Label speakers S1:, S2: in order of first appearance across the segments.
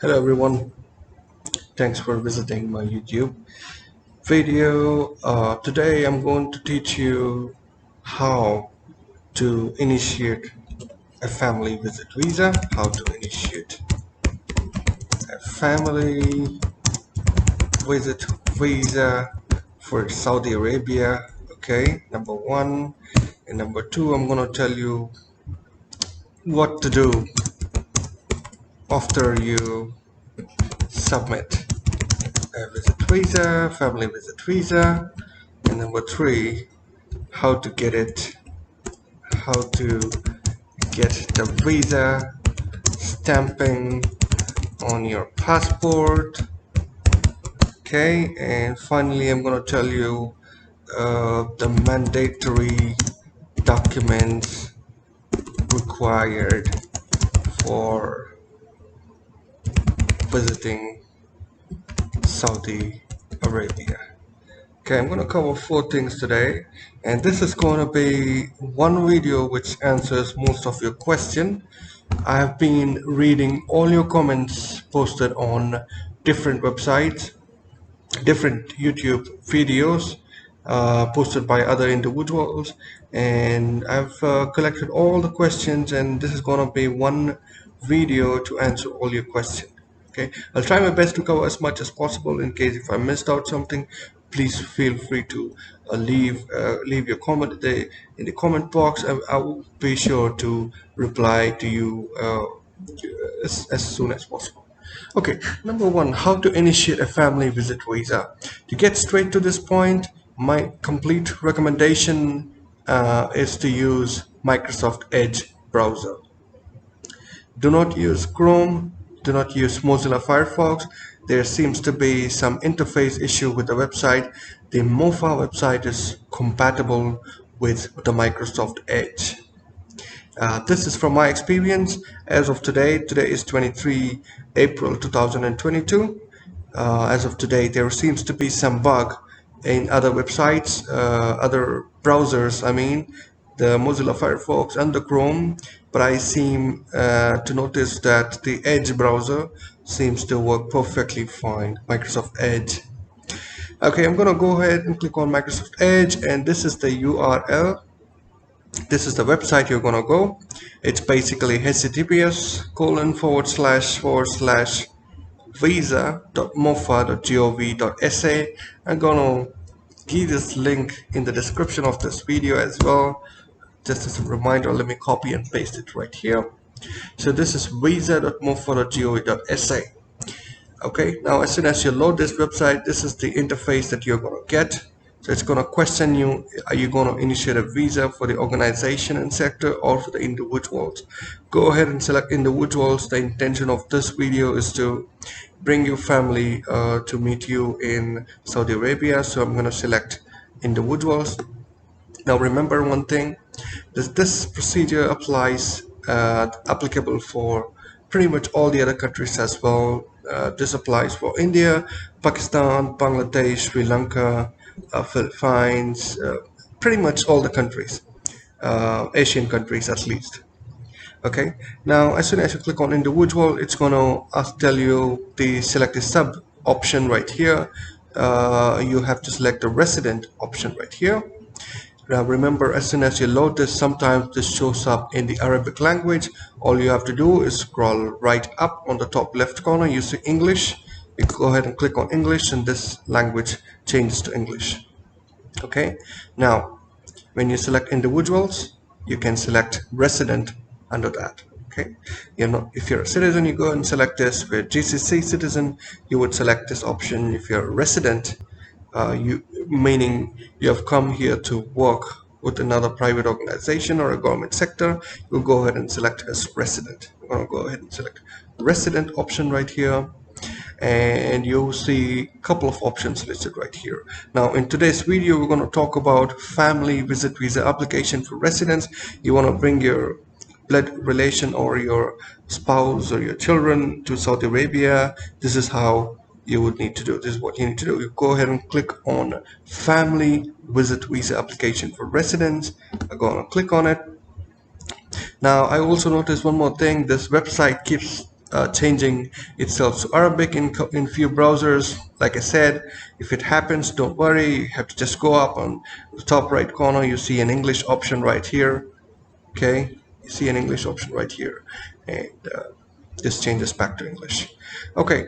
S1: Hello everyone, thanks for visiting my YouTube video. Today I'm going to teach you how to initiate a family visit visa, how to initiate a family visit visa for Saudi Arabia. Okay, number one. And number two, I'm going to tell you what to do after you submit a visit visa, family visit visa. And number three, how to get it, how to get the visa stamping on your passport. Okay, and finally I'm going to tell you the mandatory documents required for visiting Saudi Arabia. Okay, I'm going to cover four things today, and this is going to be one video which answers most of your question. I have been reading all your comments posted on different websites, different YouTube videos posted by other individuals, and I've collected all the questions, and this is going to be one video to answer all your questions. Okay, I'll try my best to cover as much as possible. In case if I missed out something, please feel free to leave your comment in the comment box. I will be sure to reply to you as soon as possible. Okay, number one, how to initiate a family visit visa. To get straight to this point, my complete recommendation is to use Microsoft Edge browser. Do not use Chrome, do not use Mozilla Firefox. There seems to be some interface issue with the website. The MOFA website is compatible with the Microsoft Edge. This is from my experience as of today. Today is 23 April 2022. As of today, there seems to be some bug in other websites, other browsers, I mean, the Mozilla Firefox and the Chrome, but I seem to notice that the Edge browser seems to work perfectly fine, Microsoft Edge. Okay, I'm gonna go ahead and click on Microsoft Edge, and this is the URL. This is the website you're gonna go. It's basically https://visa.mofa.gov.sa. I'm gonna give this link in the description of this video as well. Just as a reminder, let me copy and paste it right here. So this is visa.mofa.gov.sa. Okay, now as soon as you load this website, this is the interface that you're going to get. So it's going to question you, are you going to initiate a visa for the organization and sector or for the individuals? Go ahead and select individuals. The intention of this video is to bring your family to meet you in Saudi Arabia. So I'm going to select individuals. Now remember one thing, this procedure applies applicable for pretty much all the other countries as well. This applies for India, Pakistan, Bangladesh, Sri Lanka, Philippines, pretty much all the countries, Asian countries at least. Okay, now as soon as you click on individual, it's going to tell you the select the sub option right here. You have to select the resident option right here. Now remember, as soon as you load this, sometimes this shows up in the Arabic language. All you have to do is scroll right up on the top left corner, you see English. You go ahead and click on English, and this language changes to English. Okay, now when you select individuals, you can select resident under that. Okay, if you're a citizen, you go ahead and select this. If you're a GCC citizen, you would select this option. If you're a resident, meaning you have come here to work with another private organization or a government sector, you'll go ahead and select as resident. I'm going to go ahead and select resident option right here, and you'll see a couple of options listed right here. Now in today's video, we're going to talk about family visit visa application for residents. You want to bring your blood relation or your spouse or your children to Saudi Arabia. This is how you would need to do. This is what you need to do. You go ahead and click on family visit visa application for residents. I'm going to click on it. Now I also noticed one more thing. This website keeps changing itself to Arabic in few browsers. Like I said, if it happens, don't worry. You have to just go up on the top right corner. You see an English option right here. Okay, you see an English option right here, and this changes back to English. Okay,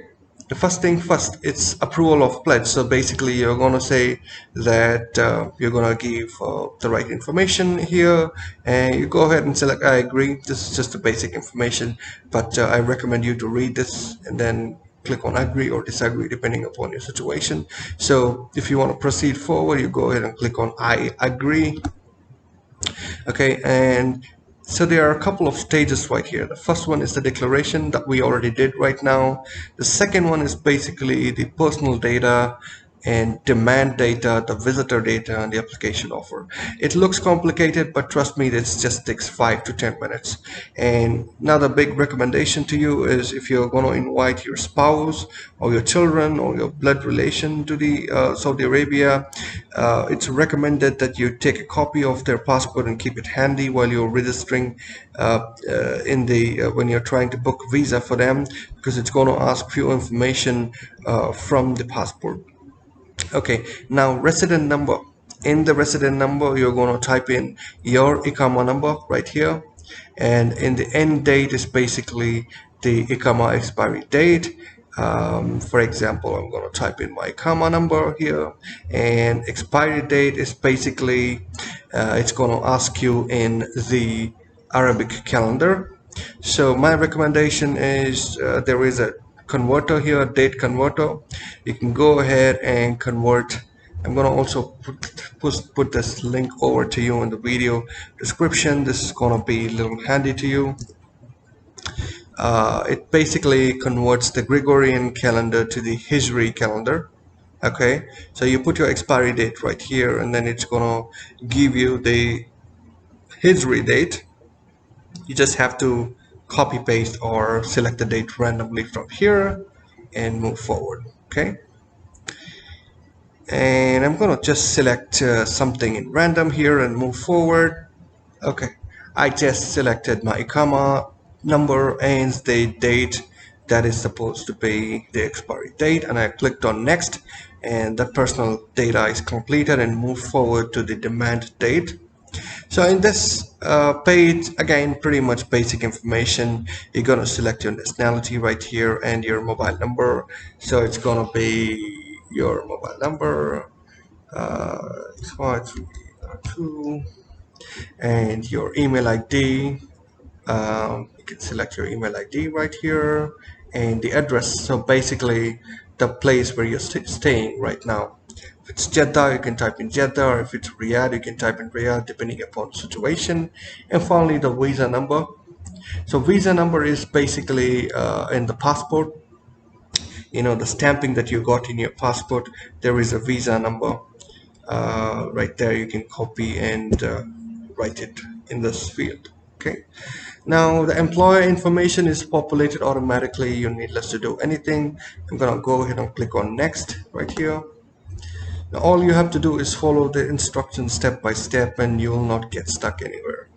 S1: the first thing first, it's approval of pledge. So basically you're going to say that you're going to give the right information here, and you go ahead and select I agree. This is just the basic information, but I recommend you to read this and then click on agree or disagree depending upon your situation. So if you want to proceed forward, you go ahead and click on I agree. Okay, and so there are a couple of stages right here. The first one is the declaration that we already did right now. The second one is basically the personal data and demand data, the visitor data, and the application offer. It looks complicated, but trust me, this just takes 5 to 10 minutes. And another big recommendation to you is if you're going to invite your spouse or your children or your blood relation to the Saudi Arabia, it's recommended that you take a copy of their passport and keep it handy while you're registering when you're trying to book visa for them, because it's going to ask few information from the passport. Okay, now resident number. In the resident number, you're going to type in your Iqama number right here, and in the end date is basically the Iqama expiry date. For example, I'm going to type in my Iqama number here, and expiry date is basically it's going to ask you in the Arabic calendar. So my recommendation is there is a converter here, date converter. You can go ahead and convert. I'm going to also put this link over to you in the video description. This is going to be a little handy to you. It basically converts the Gregorian calendar to the Hijri calendar. Okay, so you put your expiry date right here, and then it's going to give you the Hijri date. You just have to copy paste or select the date randomly from here and move forward. Okay, and I'm gonna just select something in random here and move forward. Okay, I just selected my Iqama number and the date that is supposed to be the expiry date, and I clicked on next, and that personal data is completed and move forward to the demand date. So in this page, again, pretty much basic information. You're going to select your nationality right here and your mobile number. So it's going to be your mobile number, 5302, and your email ID. You can select your email ID right here, and the address. So basically the place where you're staying right now. If it's Jeddah, you can type in Jeddah, or if it's Riyadh, you can type in Riyadh, depending upon the situation. And finally, the visa number. So visa number is basically in the passport. You know, the stamping that you got in your passport, there is a visa number right there. You can copy and write it in this field. Okay. Now the employer information is populated automatically. You needless to do anything. I'm gonna go ahead and click on next right here. Now all you have to do is follow the instructions step by step, and you will not get stuck anywhere.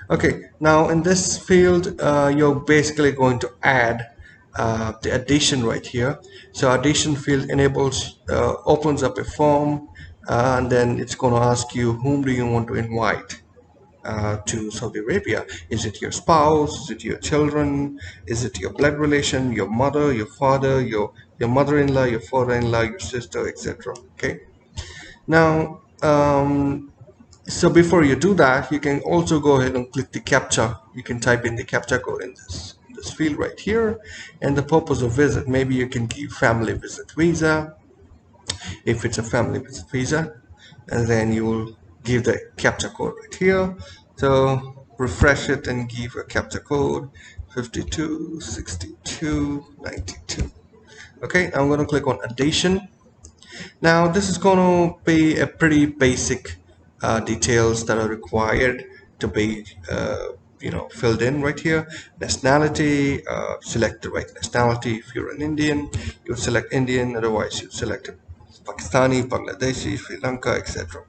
S1: Okay, now in this field you're basically going to add the addition right here. So addition field enables opens up a form, and then it's going to ask you whom do you want to invite to Saudi Arabia. Is it your spouse? Is it your children? Is it your blood relation, your mother, your father, your mother-in-law, your father-in-law, your sister, etc. Okay. Now, so before you do that, you can also go ahead and click the CAPTCHA. You can type in the CAPTCHA code in this field right here, and the purpose of visit. Maybe you can give family visit visa if it's a family visit visa, and then you will give the CAPTCHA code right here. So refresh it and give a CAPTCHA code 526292. Okay, I'm going to click on addition. Now this is going to be a pretty basic details that are required to be filled in right here. Nationality, select the right nationality. If you're an Indian, you select Indian, otherwise you select Pakistani, Bangladeshi, Sri Lanka, etc.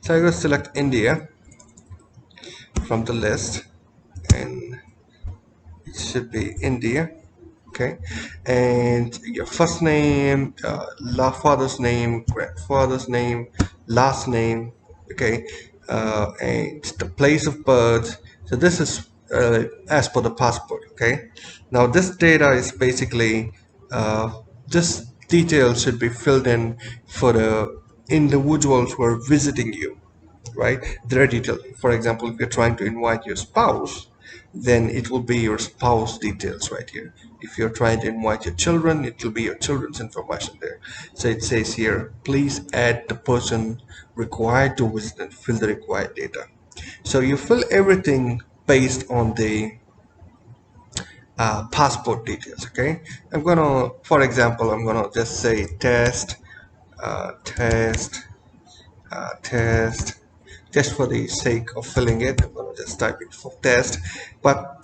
S1: So I'm going to select India from the list, and it should be India. okay, and your first name, father's name, grandfather's name, last name, okay, and the place of birth. So this is as per the passport, okay. Now this data is basically this detail should be filled in for the individuals who are visiting you, right? Their details. For example, if you're trying to invite your spouse, then it will be your spouse details right here. If you're trying to invite your children, it will be your children's information there. So it says here, please add the person required to visit and fill the required data. So you fill everything based on the passport details, okay. I'm gonna, for example, I'm gonna just say test, test, test, just for the sake of filling it. I'm gonna just type it for test. But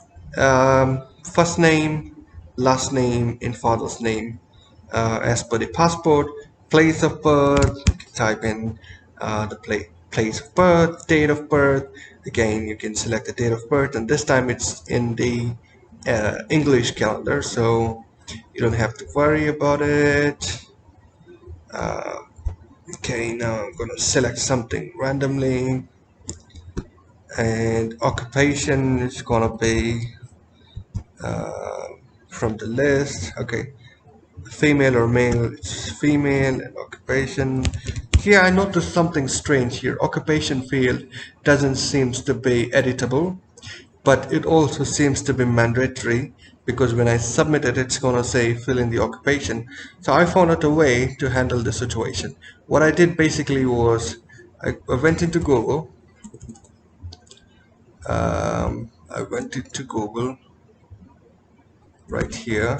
S1: first name, last name, and father's name as per the passport. Place of birth, type in the place of birth, date of birth. Again, you can select the date of birth, and this time it's in the English calendar, so you don't have to worry about it. Okay, now I'm gonna select something randomly, and occupation is gonna be from the list. Okay, female or male, it's female, and occupation. Yeah, I noticed something strange here. Occupation field doesn't seems to be editable, but it also seems to be mandatory, because when I submit it, it's gonna say fill in the occupation. So I found out a way to handle the situation. What I did basically was I went into Google. I went into Google right here,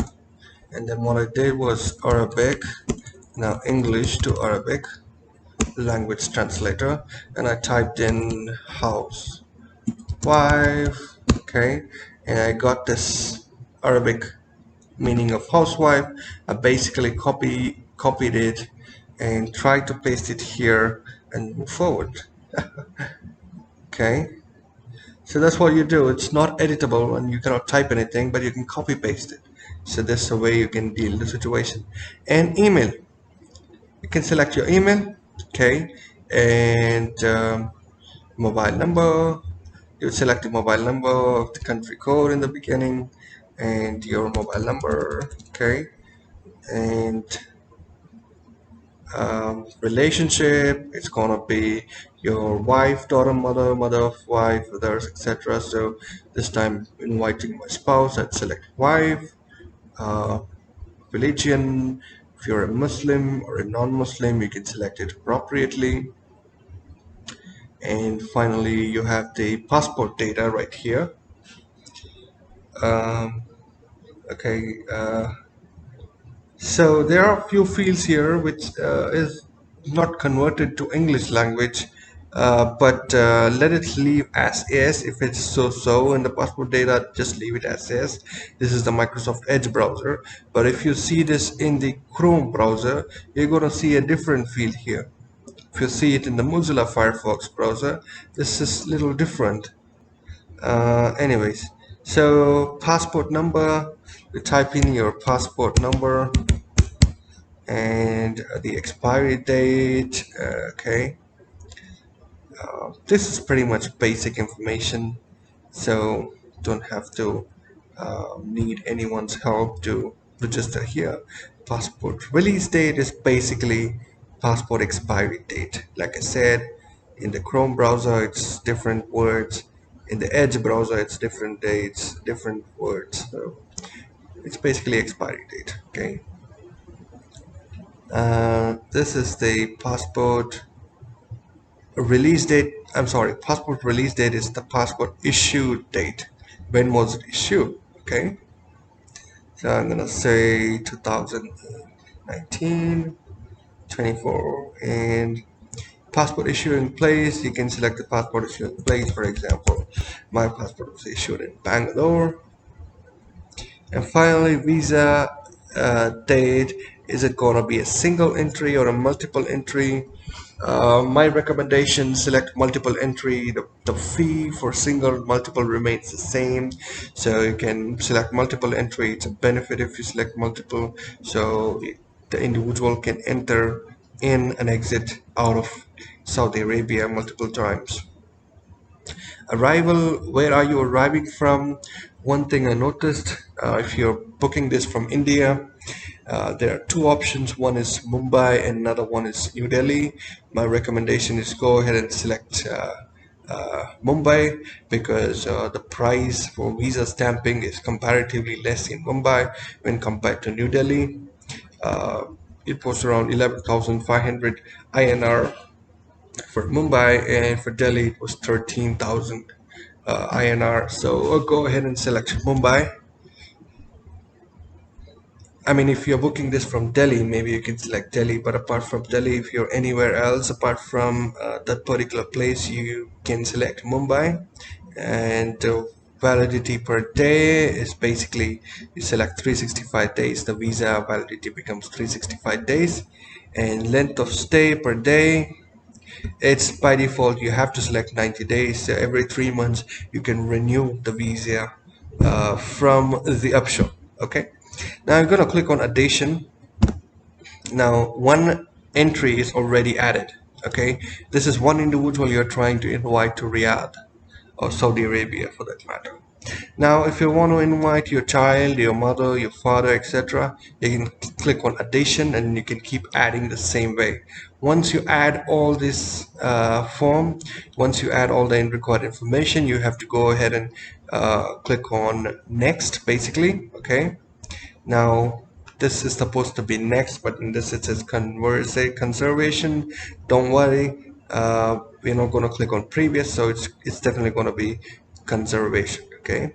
S1: and then what I did was Arabic, now English to Arabic language translator, and I typed in house wife, okay, and I got this Arabic meaning of housewife. I basically copied it and tried to paste it here and move forward. Okay, so that's what you do. It's not editable and you cannot type anything, but you can copy paste it. So that's the way you can deal with the situation. And email, you can select your email, okay, and mobile number. You select the mobile number of the country code in the beginning, and your mobile number, okay, and relationship, it's gonna be your wife, daughter, mother, mother of wife, others, etc. So this time inviting my spouse, I'd select wife. uh, Religion, if you're a Muslim or a non-Muslim, you can select it appropriately. And finally you have the passport data right here. um, okay, so there are a few fields here which is not converted to English language, but let it leave as is. If it's so in the passport data, just leave it as is. This is the Microsoft Edge browser, but if you see this in the Chrome browser, you're going to see a different field here. If you see it in the Mozilla Firefox browser, this is a little different. Anyways, so passport number, you type in your passport number and the expiry date. Okay, this is pretty much basic information, so don't have to need anyone's help to register here. Passport release date is basically passport expiry date. Like I said, in the Chrome browser it's different words, in the Edge browser it's different dates, different words, so it's basically expiry date. Okay, this is the passport release date. I'm sorry, passport release date is the passport issue date. When was it issued? Okay, so I'm gonna say 2019 24, and passport issue in place. You can select the passport issue in place. For example, my passport was issued in Bangalore. And finally, visa date Is it gonna be a single entry or a multiple entry? My recommendation, select multiple entry. The fee for single multiple remains the same, so you can select multiple entry. It's a benefit if you select multiple, so the individual can enter in and exit out of Saudi Arabia multiple times. Arrival, where are you arriving from? One thing I noticed, if you're booking this from India, there are two options. One is Mumbai and another one is New Delhi. My recommendation is go ahead and select Mumbai, because the price for visa stamping is comparatively less in Mumbai when compared to New Delhi. Uh, it was around 11,500 INR for Mumbai, and for Delhi it was 13,000 INR. So go ahead and select Mumbai. I mean, if you're booking this from Delhi, maybe you can select Delhi, but apart from Delhi, if you're anywhere else apart from that particular place, you can select Mumbai. And the validity per day is basically you select 365 days, the visa validity becomes 365 days. And length of stay per day, it's by default you have to select 90 days. So every 3 months you can renew the visa from the option. Okay, now I'm going to click on addition. Now one entry is already added. Okay, this is one individual you're trying to invite to Riyadh or Saudi Arabia for that matter. Now if you want to invite your child, your mother, your father, etc., you can click on addition and you can keep adding the same way. Once you add all this once you add all the required information, you have to go ahead and click on next basically. Okay, now this is supposed to be next, but in this it says conservation. Don't worry, we're not going to click on previous, so it's definitely going to be conservation. Okay,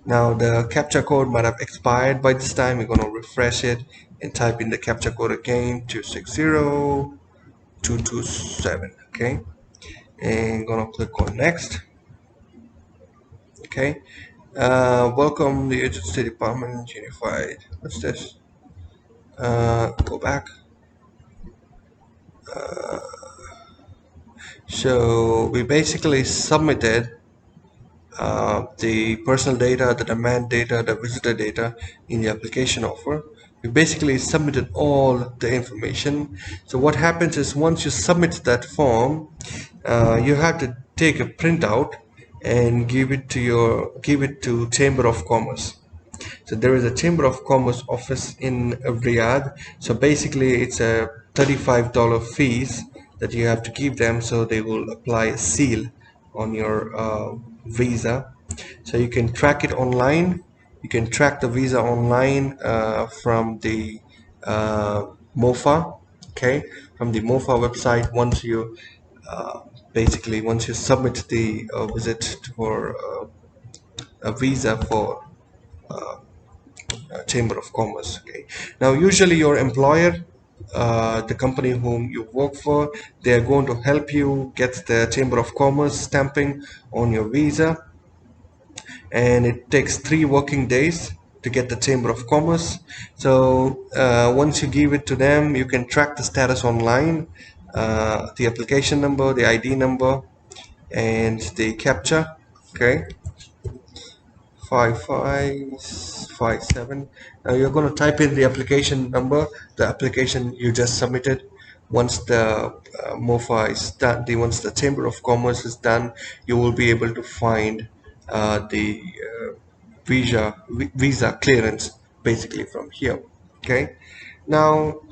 S1: now the captcha code might have expired by this time. We're going to refresh it and type in the captcha code again, 260227. Okay, and gonna click on next. Okay, welcome the State Department Unified. What's this? Go back. So we basically submitted the personal data, the demand data, the visitor data in the application offer. We basically submitted all the information. So what happens is once you submit that form, you have to take a printout and give it to Chamber of Commerce. So there is a Chamber of Commerce office in Riyadh. So basically it's a $35 fees that you have to give them, so they will apply a seal on your visa. So you can track it online. You can track the visa online from the MOFA. Okay, from the MOFA website. Once you once you submit the visit for a visa for Chamber of Commerce. Okay. Now, usually your employer, the company whom you work for, they are going to help you get the Chamber of Commerce stamping on your visa, and it takes 3 working days to get the Chamber of Commerce. So once you give it to them, you can track the status online, the application number, the ID number, and the captcha. Okay, 5557. Now you're going to type in the application number, the application you just submitted. Once the MOFA is done, once the Chamber of Commerce is done, you will be able to find the visa clearance basically from here. Okay. Now,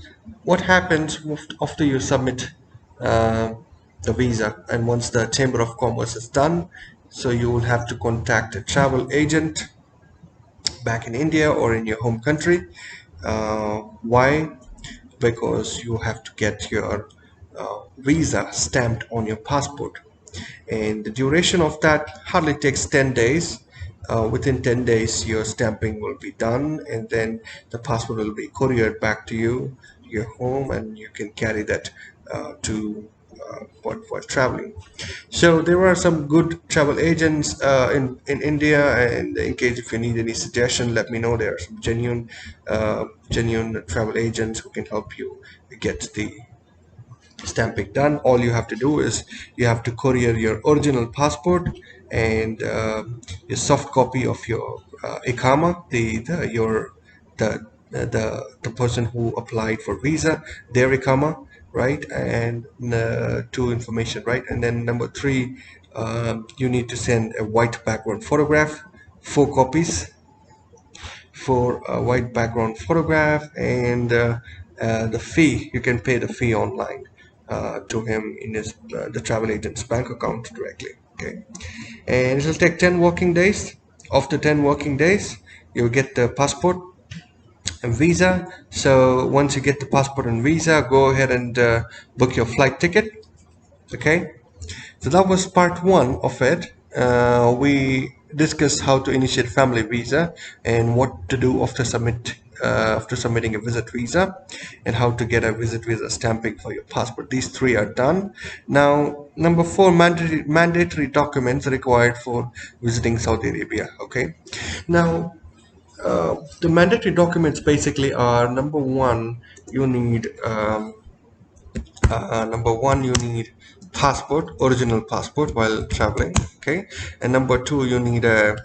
S1: what happens after you submit uh, the visa and once the Chamber of Commerce is done? So you will have to contact a travel agent back in India or in your home country. Why? Because you have to get your visa stamped on your passport, and the duration of that hardly takes 10 days. Within 10 days your stamping will be done, and then the passport will be couriered back to you, your home, and you can carry that to for traveling. So there are some good travel agents in India, and in case if you need any suggestion, let me know. There are some genuine travel agents who can help you get the stamping done. All you have to do is you have to courier your original passport and a soft copy of your Iqama, the person who applied for visa, their Iqama, right? And two information, right? And then number three, you need to send a white background photograph, 4 copies for a white background photograph, and the fee, you can pay the fee online to him in his the travel agent's bank account directly. Okay, and it will take 10 working days. After 10 working days, you'll get the passport and visa. So once you get the passport and visa, go ahead and book your flight ticket. Okay, so that was part one of it. We discussed how to initiate family visa and what to do after submitting a visit visa, and how to get a visit visa stamping for your passport. These three are done. Now, number four, mandatory documents required for visiting Saudi Arabia. Okay. Now, the mandatory documents basically are number one, you need passport, original passport while traveling. Okay, and number two, you need a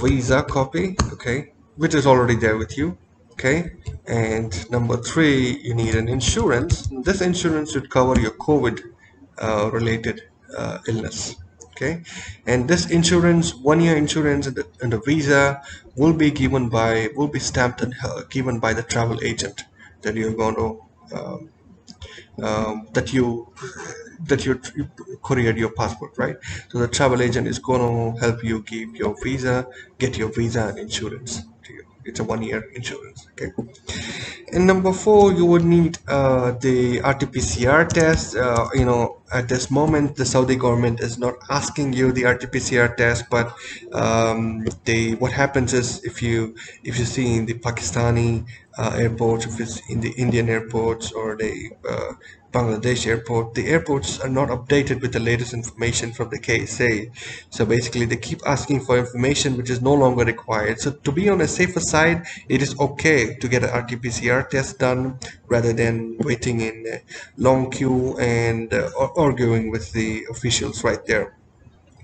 S1: visa copy, okay, which is already there with you. Okay, and number three, you need an insurance. This insurance should cover your COVID related illness. Okay, and this insurance, 1 year insurance, and the visa will be stamped and given by the travel agent that you're going to that you couriered your passport, right? So the travel agent is going to help you get your visa and insurance to you. It's a 1 year insurance. Okay. And number four, you would need the RT-PCR test. At this moment, the Saudi government is not asking you the RT-PCR test, but what happens is if you see in the Pakistani airports, if it's in the Indian airports or the Bangladesh airport, the airports are not updated with the latest information from the KSA. So basically, they keep asking for information which is no longer required. So to be on a safer side, it is okay to get an RT-PCR test done rather than waiting in a long queue and arguing with the officials right there.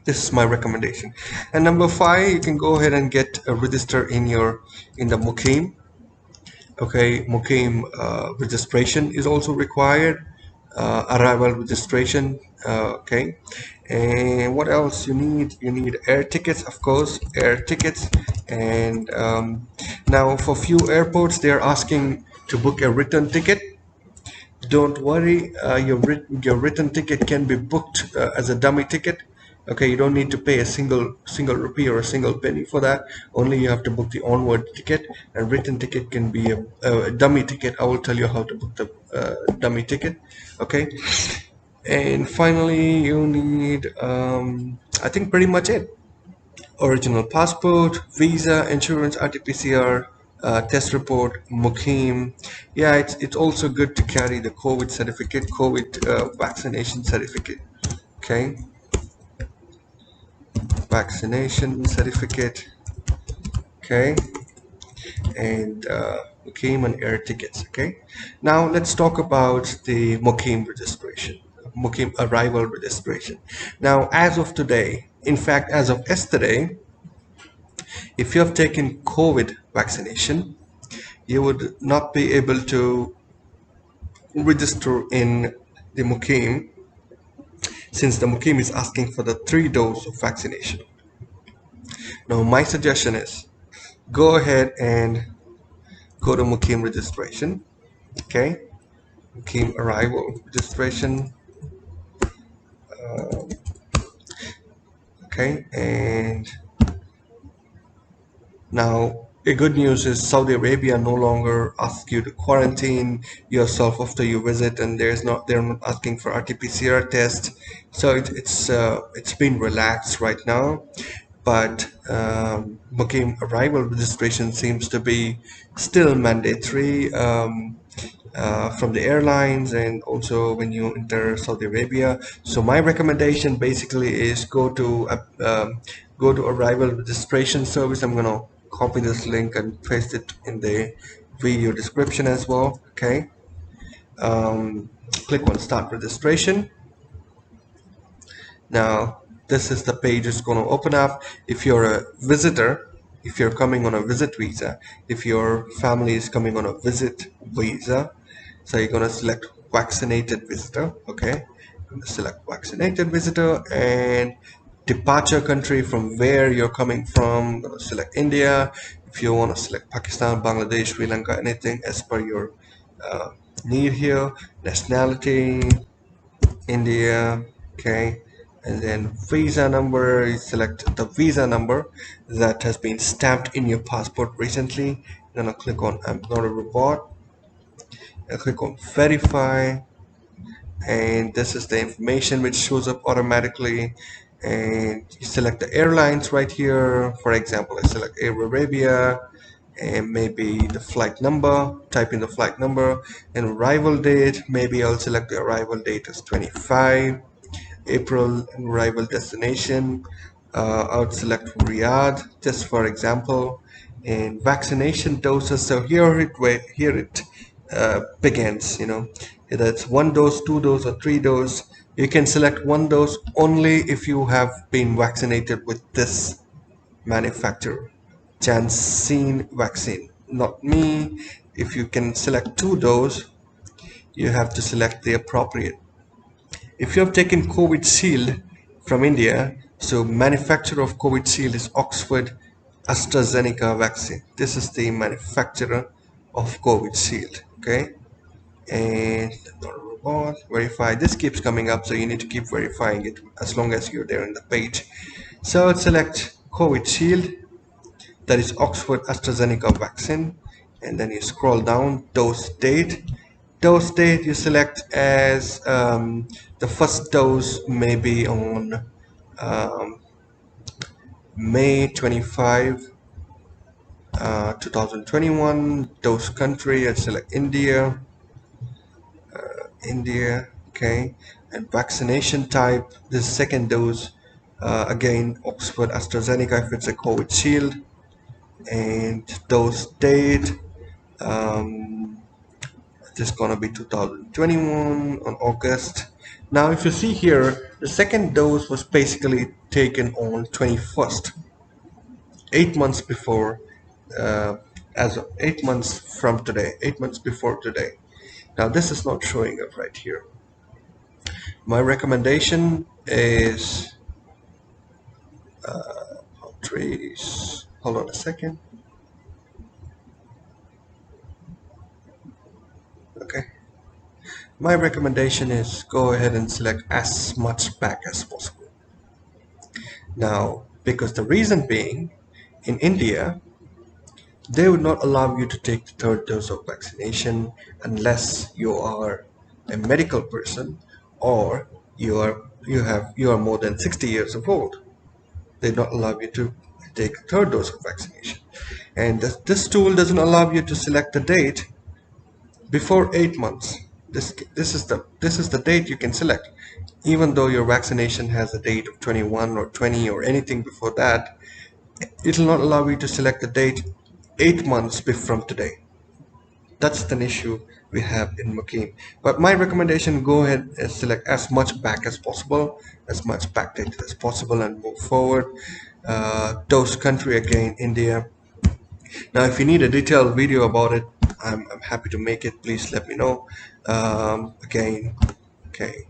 S1: This is my recommendation. And number five, you can go ahead and get a register in the Mukim. Okay, Mukim registration is also required. Arrival registration. Okay, and what else you need? You need air tickets, of course, air tickets. And now for few airports, they're asking to book a return ticket. Don't worry, your return ticket can be booked as a dummy ticket. Okay, you don't need to pay a single rupee or a single penny for that. Only you have to book the onward ticket, and return ticket can be a dummy ticket. I will tell you how to book the dummy ticket. Okay, and finally you need I think pretty much it: original passport, visa, insurance, RT-PCR, test report, Mukim. Yeah, it's also good to carry the COVID certificate, COVID vaccination certificate. Okay, vaccination certificate. Okay, and Mukim and air tickets. Okay, now let's talk about the Mukim registration, Mukim arrival registration. Now, as of today, in fact, as of yesterday, if you have taken COVID vaccination, you would not be able to register in the Mukim, since the Mukim is asking for the 3 dose of vaccination. Now, my suggestion is go ahead and go to Mukim registration. Okay, Mukim arrival registration. Okay, and now, the good news is Saudi Arabia no longer asks you to quarantine yourself after you visit, and they're not asking for RT-PCR test. So it's been relaxed right now. But Mukim arrival registration seems to be still mandatory. from the airlines, and also when you enter Saudi Arabia. So my recommendation basically is go to arrival registration service. I'm gonna copy this link and paste it in the video description as well. Okay, click on start registration. Now this is the page it's going to open up. If you're a visitor, if you're coming on a visit visa, if your family is coming on a visit visa, so you're going to select vaccinated visitor. Okay, I'm going to select vaccinated visitor, and departure country from where you're coming from. I'm going to select India. If you want to select Pakistan, Bangladesh, Sri Lanka, anything as per your uh, need here. Nationality, India. Okay, and then visa number, you select the visa number that has been stamped in your passport recently. You're gonna click on I'm not a robot, and click on verify, and this is the information which shows up automatically. And you select the airlines right here. For example, I select Air Arabia, and maybe the flight number, type in the flight number, and arrival date. Maybe I'll select the arrival date as 25 April, and arrival destination. I would select Riyadh just for example, and vaccination doses. So here it begins. You know, either it's one dose, two dose, or three dose. You can select one dose only if you have been vaccinated with this manufacturer, Janssen vaccine, not me. If you can select two dose, you have to select the appropriate. If you have taken Covishield from India, so manufacturer of Covishield is Oxford AstraZeneca vaccine. This is the manufacturer of Covishield. Okay, and verify. This keeps coming up, so you need to keep verifying it as long as you're there in the page. So select Covishield, that is Oxford AstraZeneca vaccine, and then you scroll down, dose date. Dose date you select as the first dose may be on um, May 25, 2021. Dose country, I select India. Okay, and vaccination type, this second dose, again Oxford AstraZeneca if it's a Covishield, and dose date, um, this is gonna be 2021 on August. Now if you see here, the second dose was basically taken on 21st, 8 months before, as of 8 months from today, 8 months before today. Now this is not showing up right here. My recommendation is trees. Hold on a second. Okay. My recommendation is go ahead and select as much back as possible. Now, because the reason being, in India, they would not allow you to take the third dose of vaccination unless you are a medical person or you are more than 60 years of old. They not allow you to take a third dose of vaccination. And this tool doesn't allow you to select the date before 8 months. This is the date you can select. Even though your vaccination has a date of 21 or 20 or anything before that, it will not allow you to select the date 8 months from today. That's the issue we have in Mukim. But my recommendation, go ahead and select as much back as possible, as much back data as possible, and move forward. Dose country again, India. Now, if you need a detailed video about it, I'm happy to make it. Please let me know. Again, okay.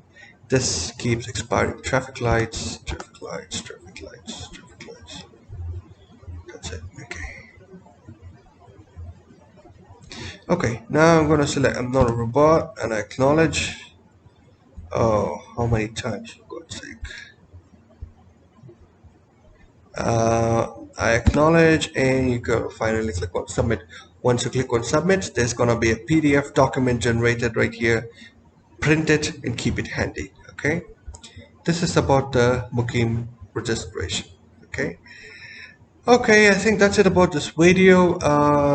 S1: This keeps expiring. Traffic lights, traffic lights, traffic lights, traffic lights. That's it. Okay. Okay, now I'm gonna select I'm not a robot and I acknowledge. Oh, how many times, for God's sake. I acknowledge, and you go finally click on submit. Once you click on submit, there's gonna be a PDF document generated right here. Print it and keep it handy. Okay, this is about the Mukim registration. Okay. Okay, I think that's it about this video.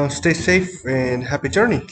S1: Stay safe and happy journey.